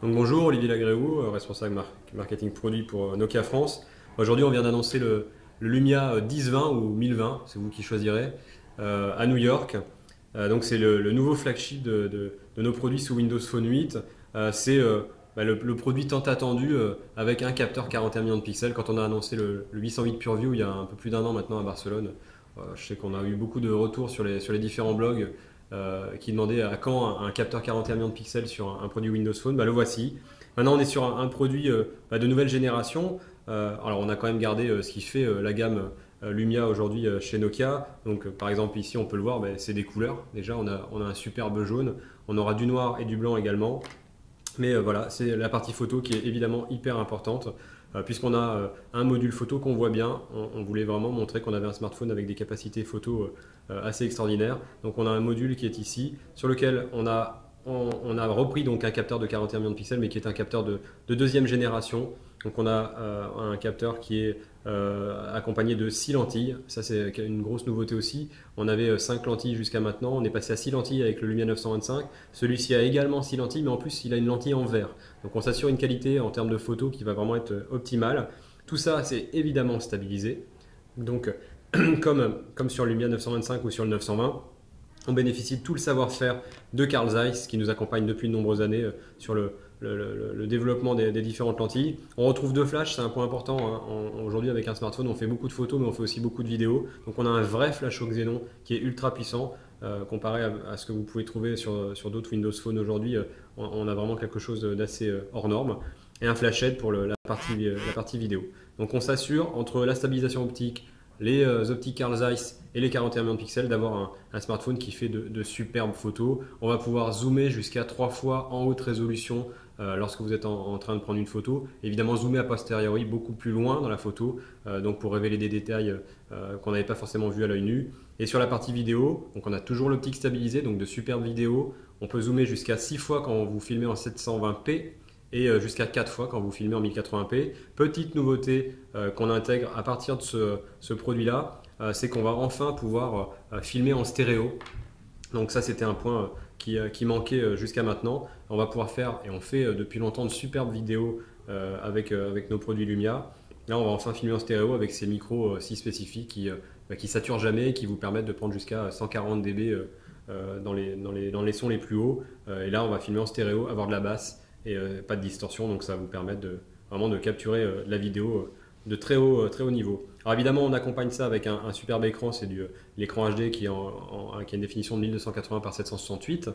Donc bonjour, Olivier Lagréou, responsable marketing produit pour Nokia France. Aujourd'hui, on vient d'annoncer le Lumia 1020 ou 1020, c'est vous qui choisirez, à New York. Donc c'est le nouveau flagship de nos produits sous Windows Phone 8. C'est le produit tant attendu avec un capteur 41 millions de pixels. Quand on a annoncé le 808 PureView il y a un peu plus d'un an maintenant à Barcelone, je sais qu'on a eu beaucoup de retours sur les différents blogs qui demandait à quand un capteur 41 millions de pixels sur un produit Windows Phone. Le voici. Maintenant, on est sur un produit de nouvelle génération. Alors, on a quand même gardé ce qui fait la gamme Lumia aujourd'hui chez Nokia. Donc, par exemple, ici, on peut le voir, c'est des couleurs. Déjà, on a un superbe jaune. On aura du noir et du blanc également. Mais voilà, c'est la partie photo qui est évidemment hyper importante, puisqu'on a un module photo qu'on voit bien. On voulait vraiment montrer qu'on avait un smartphone avec des capacités photo assez extraordinaires. Donc on a un module qui est ici, sur lequel on a repris donc un capteur de 41 millions de pixels, mais qui est un capteur de deuxième génération. Donc on a un capteur qui est accompagné de 6 lentilles. Ça c'est une grosse nouveauté aussi. On avait 5 lentilles jusqu'à maintenant. On est passé à 6 lentilles avec le Lumia 925. Celui-ci a également 6 lentilles, mais en plus il a une lentille en verre. Donc on s'assure une qualité en termes de photo qui va vraiment être optimale. Tout ça c'est évidemment stabilisé. Donc comme sur le Lumia 925 ou sur le 920. On bénéficie de tout le savoir-faire de Carl Zeiss qui nous accompagne depuis de nombreuses années sur le développement des différentes lentilles. On retrouve deux flashs, c'est un point important, hein. Aujourd'hui avec un smartphone on fait beaucoup de photos mais on fait aussi beaucoup de vidéos. Donc on a un vrai flash au xénon qui est ultra puissant comparé à ce que vous pouvez trouver sur d'autres Windows Phone aujourd'hui. On a vraiment quelque chose d'assez hors norme. Et un flashhead pour la partie vidéo. Donc on s'assure entre la stabilisation optique, les optiques Carl Zeiss et les 41 millions de pixels d'avoir un smartphone qui fait de superbes photos. On va pouvoir zoomer jusqu'à 3 fois en haute résolution lorsque vous êtes en train de prendre une photo. Évidemment zoomer a posteriori beaucoup plus loin dans la photo, donc pour révéler des détails qu'on n'avait pas forcément vus à l'œil nu. Et sur la partie vidéo, donc on a toujours l'optique stabilisée, donc de superbes vidéos. On peut zoomer jusqu'à 6 fois quand vous filmez en 720p et jusqu'à 4 fois quand vous filmez en 1080p. Petite nouveauté qu'on intègre à partir de ce produit-là, c'est qu'on va enfin pouvoir filmer en stéréo. Donc ça c'était un point qui manquait jusqu'à maintenant. On va pouvoir faire, et on fait depuis longtemps, de superbes vidéos avec nos produits Lumia. Là on va enfin filmer en stéréo avec ces micros si spécifiques qui saturent jamais et qui vous permettent de prendre jusqu'à 140 dB dans les sons les plus hauts. Et là on va filmer en stéréo, avoir de la basse et pas de distorsion, donc ça va vous permettre vraiment de capturer la vidéo de très haut niveau. Alors évidemment, on accompagne ça avec un superbe écran, c'est l'écran HD qui a une définition de 1280 par 768.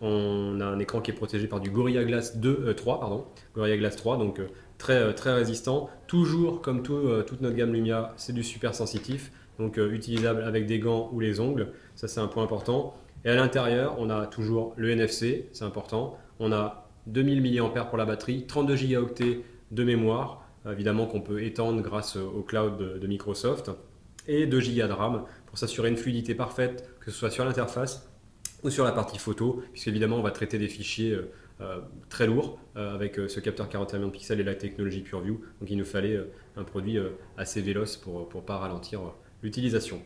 On a un écran qui est protégé par du Gorilla Glass 3, pardon, Gorilla Glass 3, donc très résistant. Toujours comme toute notre gamme Lumia, c'est du super sensitif, donc utilisable avec des gants ou les ongles. Ça c'est un point important. Et à l'intérieur, on a toujours le NFC, c'est important. On a 2000 mAh pour la batterie, 32 Go de mémoire, évidemment qu'on peut étendre grâce au cloud de Microsoft, et 2 Go de RAM pour s'assurer une fluidité parfaite, que ce soit sur l'interface ou sur la partie photo, puisqu'évidemment on va traiter des fichiers très lourds avec ce capteur 41 millions de pixels et la technologie PureView. Donc il nous fallait un produit assez véloce pour ne pas ralentir l'utilisation.